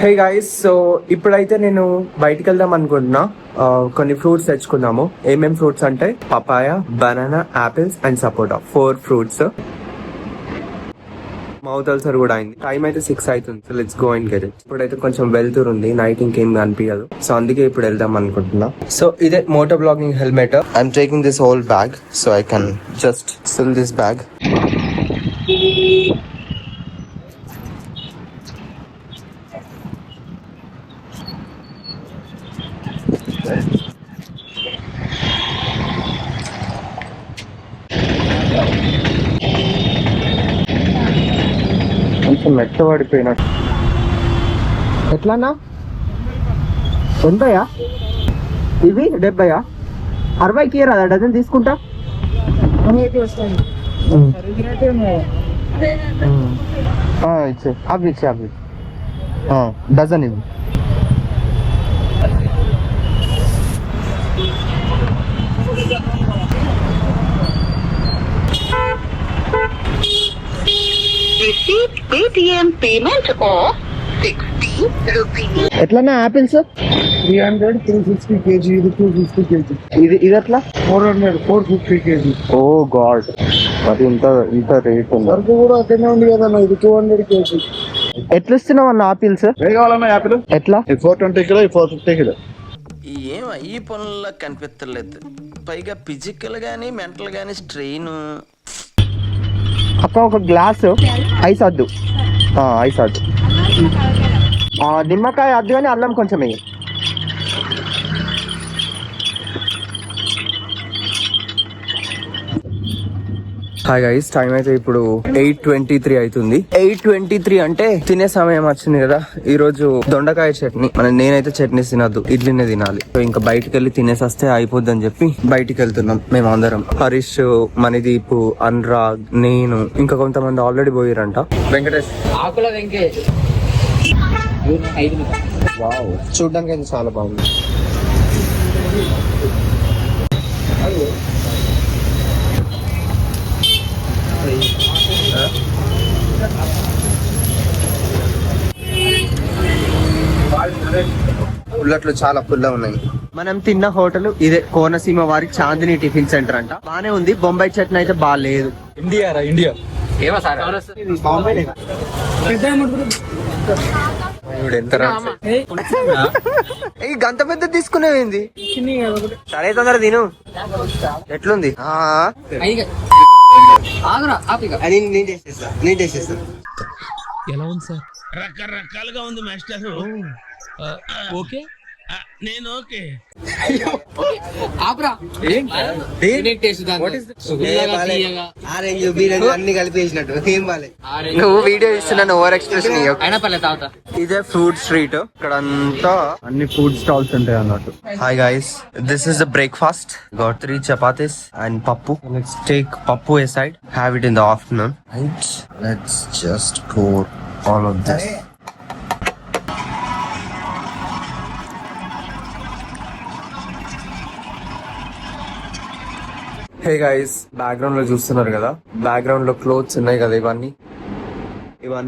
Hey guys, so ఇప్పుడైతే నేను బయటికి వెళ్దాం అనుకుంటున్నా. కొన్ని ఫ్రూట్స్ తెచ్చుకుందాము. ఏమేం ఫ్రూట్స్ అంటే papaya, banana, apples and sapota. 4 fruits. Mouth ulcer కూడా అయింది. టైం అయితే 6 అవుతుంది. So let's go and get it. ఇప్పుడైతే కొంచెం వెళ్తురు ఉంది, నైట్ ఇంకేం కనిపించదు. సో అందుకే ఇప్పుడు వెళ్దాం అనుకుంటున్నా. సో ఇదే moto blogging helmet. I'm taking this whole bag so I can just fill this bag. కొంచెం మెట్ట పడిపోయినట్టు. ఎట్లానా? 80 ఇవి 70 60కి రాదా డజన్ తీసుకుంటా? ఇచ్చే అవి ఇచ్చే అవి డజన్ ఇవి. Received Paytm payment of 60 rupees. ఎట్లన్నా ఆపిల్స్? 300, 360 kg, ఇది 250 kg. ఇది ఎట్లా? 400, 450 kg. ఓ గాడ్, మరి ఇంత రేట్ ఉంది. సరుకు కూడా అక్కడనే ఉంది కదన్న, ఇది 200 kg. ఎట్లా ఇస్తున్నావు అన్న ఆపిల్స్? ఏ కావాలన్నా యాపిల్? ఎట్లా? 420 కిలో, 450 కిలో. ఏం ఈ పనుల్లో కనిపించలేదు. పైగా ఫిజికల్ గానీ మెంటల్ గానీ స్ట్రెయిన్. అక్క ఒక గ్లాసు ఐస్ వద్దు, ఐస్ వద్దు. నిమ్మకాయ వద్దు కానీ అల్లం కొంచెం వేయి. హాయ్ గైస్, టైం అయితే ఇప్పుడు 8:23 అవుతుంది. 8:23 అంటే తినే సమయం వచ్చింది కదా. ఈ రోజు దొండకాయ చట్నీ. నేనైతే చట్నీ తినద్దు, ఇడ్లీనే తినాలి. సో ఇంకా బయటికి వెళ్ళి తినేసి వస్తే అయిపోద్ది అని చెప్పి బయటికి వెళ్తున్నాం మేము అందరం. హరీష్, మణిదీప్, అనురాగ్, నేను, ఇంకా కొంతమంది ఆల్రెడీ పోయారంట. వెంకటేష్ వావ్, చూడ్డానికి అయితే చాలా బాగుంది. పుల్లట్లు చాలా పుల్ల ఉన్నాయి. మనం తిన్న హోటల్ ఇదే, కోనసీమ వారి చాందిని టిఫిన్ సెంటర్ అంట. బానే ఉంది. బొంబాయి చట్నీ అయితే బాగాలేదు. ఇండియా గంత పెద్ద తీసుకునేది. సరే తొందర తిను. ఎట్లుంది? నేను చేసేస్తా. ఎలా ఉంది సార్? రకరకాలుగా ఉంది మాస్టర్. ఓకే, నేను ఓకే. అన్ని కలిపేసినట్టు ఏం బాలే. నువ్వు వీడియో ఇస్తున్నాను, ఓవర్ ఎక్స్ప్రెషన్. ఇదే ఫ్రూట్ స్ట్రీట్. ఇక్కడ అంతా అన్ని ఫుడ్ స్టాల్స్ ఉంటాయి అన్నట్టు. Hi guys, this is the breakfast. Got 3 chapatis and pappu. Let's take pappu aside, have it in the afternoon. Right, let's just pour all of this. Hey guys, background లో చూస్తున్నారు కదా, background లో clothes ఉన్నాయి కదా, ఇవన్నీ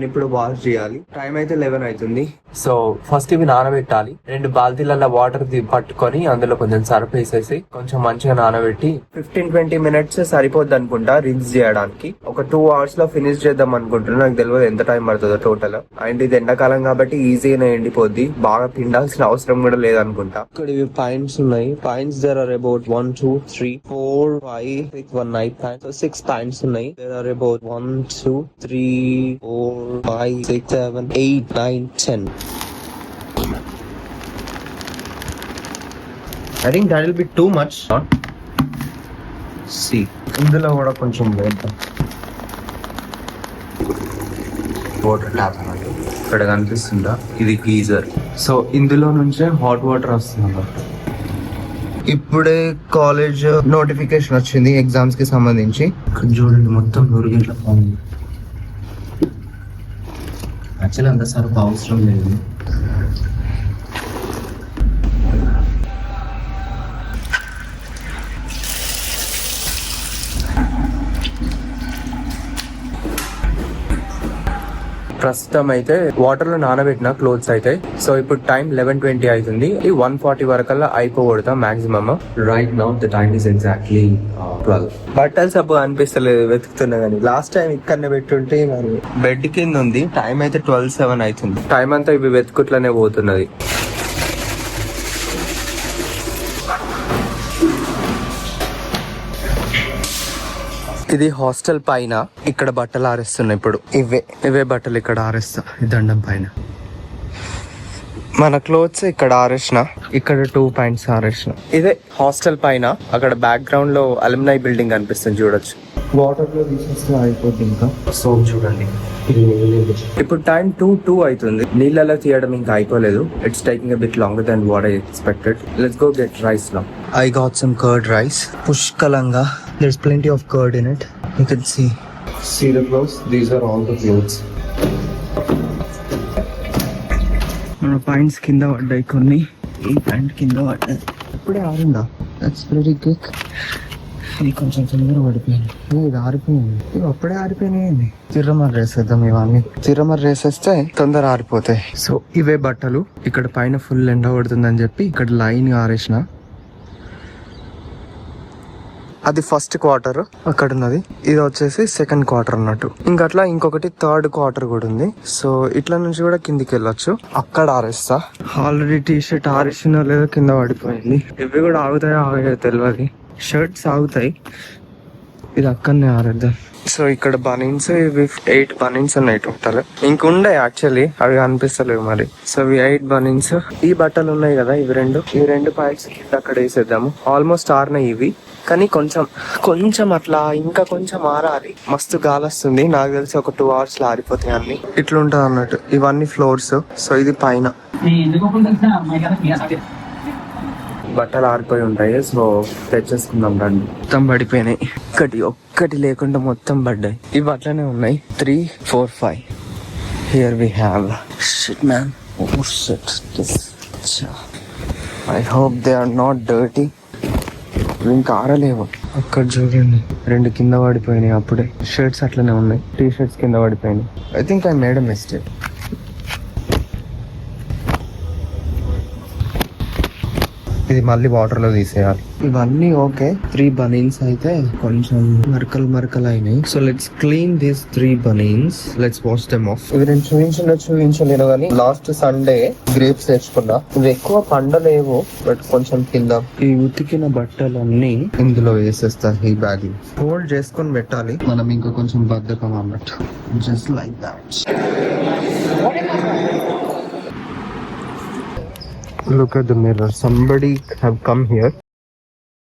ఇప్పుడు wash చేయాలి. Time అయితే 11 అవుతుంది. సో ఫస్ట్ ఇవి నానబెట్టాలి. 2 బాల్తీలలో వాటర్ పట్టుకొని అందులో కొంచెం సర్ఫ్ వేసేసి కొంచెం మంచిగా నానబెట్టి 15-20 మినిట్స్ సరిపోద్ది అనుకుంటా రిన్స్ చేయడానికి. ఒక 2 hours లో ఫినిష్ చేద్దాం అనుకుంటున్నా. నాకు తెలియదు ఎంత టైం పడుతుందో టోటల్. అండ్ ఇది ఎండాకాలం కాబట్టి ఈజీగానే ఎండిపోద్ది, బాగా పిండాల్సిన అవసరం కూడా లేదనుకుంటా. ఇక్కడ ఇవి పైన్స్ ఉన్నాయి. Pines there are about 1 2 3 4 5 6 1 9 pines. So 6 pines ఉన్నాయి. There are about 1 2 3 4 5 6 7 8 9 10. I think that will be too much. See, ఇందులో కూడా కొంచెం వేద్దాం. వాటర్ ట్యాప్ అన్నట్టు ఇక్కడ కనిపిస్తుందా, ఇది గీజర్. సో ఇందులో నుంచే హాట్ వాటర్ వస్తుంది. ఇప్పుడే కాలేజ్ నోటిఫికేషన్ వచ్చింది ఎగ్జామ్స్ కి సంబంధించి. చూడండి మొత్తం నూరుగేట్ల బాగుంది. యాక్చువల్లీ అంత సరుకు అవసరం లేదు. ప్రస్తుతం అయితే వాటర్ లో నానబెట్టిన క్లోత్స్ అయితే. సో ఇప్పుడు టైం 11:20 అవుతుంది. 1:40 వరకల్లా అయిపోగొడతాం maximum. Right now the time is exactly 12. బట్టలు సబ్బు అనిపిస్తలేదు వెతుకుతున్నా కానీ లాస్ట్ టైం ఇక్కడనే పెట్టుంటే మరి బెడ్ కింద ఉంది. టైం అయితే 12:07 అవుతుంది. టైం అంతా ఇవి వెతుకుట్లనే పోతున్నది. ఇది హాస్టల్ పైన ఇక్కడ బట్టలు ఆరేస్తున్నా. ఇప్పుడు ఇవే బట్టలు ఇక్కడ ఆరేస్తా ఈ దండం పైన. మన క్లోత్స్ ఇక్కడ ఆరేసిన, ఇక్కడ 2 పాయింట్స్ ఆరేసిన. ఇదే హాస్టల్ పైన. అక్కడ బ్యాక్గ్రౌండ్ లో అలుమ్నై బిల్డింగ్ అనిపిస్తుంది చూడొచ్చు. వాటర్ లో తీసేస్తే అయిపోతుంది. ఇంకా సోప్ చూడండి. ఇప్పుడు టైం 2:02 అవుతుంది. నీళ్ళలో తీయడం ఇంకా అయిపోలేదు. It's taking a bit longer than what I expected. Let's go get rice now. I got some curd rice. పుష్కలంగా. There's plenty of curd in it. You can see the clothes. These are all the clothes. మన points కింద పడ్డాయి కొన్ని. ఈ pant కింద పడ్డాయి. ఇప్పుడే ఆరిందా? That's very quick. ఇది కొంచెం తొందరగా పడిపోయింది. ఇది ఆరిపోయింది. ఇవి అప్పుడే ఆరిపోయినాయండి. చిర్రమర్ వేసేద్దాం. ఇవన్నీ చిర్రమర్ వేసేస్తే తొందర ఆరిపోతాయి. సో ఇవే బట్టలు. ఇక్కడ పైన ఫుల్ ఎండ పడుతుందని చెప్పి ఇక్కడ లైన్ ఆరేసిన. అది ఫస్ట్ క్వార్టర్ అక్కడ ఉన్నది. ఇది వచ్చేసి సెకండ్ క్వార్టర్ అన్నట్టు. ఇంకట్లా ఇంకొకటి థర్డ్ క్వార్టర్ కూడా ఉంది. సో ఇట్లా నుంచి కూడా కిందికి వెళ్ళొచ్చు. అక్కడ ఆరేస్తా. ఆల్రెడీ టీ షర్ట్ ఆరేసినా లేదా కింద పడిపోయింది. ఇవి కూడా ఆగుతాయో ఆగాయో తెలియదు. షర్ట్స్ ఆగుతాయి. ఇది అక్కడనే ఆరేద్దాం. సో ఇక్కడ బనీన్స్ ఇవి 8 బనీన్స్ ఉన్నాయి టోటల్. ఇంకుండే యాక్చువల్లీ అవి కనిపిస్తలేవు మరి. సో ఇవి 8 బనీన్స్. ఈ బట్టలు ఉన్నాయి కదా ఇవి రెండు పాయింట్స్ కింద అక్కడ వేసేద్దాము. ఆల్మోస్ట్ ఆరినాయి ఇవి. కానీ కొంచెం అట్లా ఇంకా కొంచెం ఆరాలి. మస్తు గాలి వస్తుంది. నాకు తెలిసి ఒక 2 hours లో ఆరిపోతాయి అన్ని. ఇట్లుంటది అన్నట్టు. ఇవన్నీ ఫ్లోర్స్. సో ఇది పైన బట్టలు ఆరిపోయి ఉంటాయి. సో తెచ్చేసుకుందాం రండి. మొత్తం పడిపోయినాయి. ఒక్కటి లేకుండా మొత్తం పడ్డాయి. ఇవి అట్లనే ఉన్నాయి. 3, 4, 5. Here we have shit man. Oh shit. I hope they are not dirty. ఇంకా ఆరలేవు. అక్కడ చూడండి 2 కింద పడిపోయినాయి అప్పుడే. షర్ట్స్ అట్లనే ఉన్నాయి. టీ షర్ట్స్ కింద పడిపోయినాయి. I think I made a mistake. ఇది మళ్ళీ వాటర్ లో తీసేయాలి. ఇవన్నీ ఓకే. 3 బనీన్స్ అయితే కొంచెం మరకలు అయినాయి. So let's clean these 3 banians. Let's wash them of. ఇవి నేను చూపించలేను కానీ లాస్ట్ సండే గ్రేప్స్ తెచ్చుకున్నా. ఇవి ఎక్కువ పండలేవు బట్ కొంచెం కింద. ఈ ఉతికిన బట్టలన్నీ ఇందులో వేసేస్తా. ఈ బ్యాగ్ ఫోల్డ్ చేసుకొని పెట్టాలి. మనం ఇంకా కొంచెం బద్ధకం అన్నట్టు. Just like that. Look at the mirror. Somebody have come here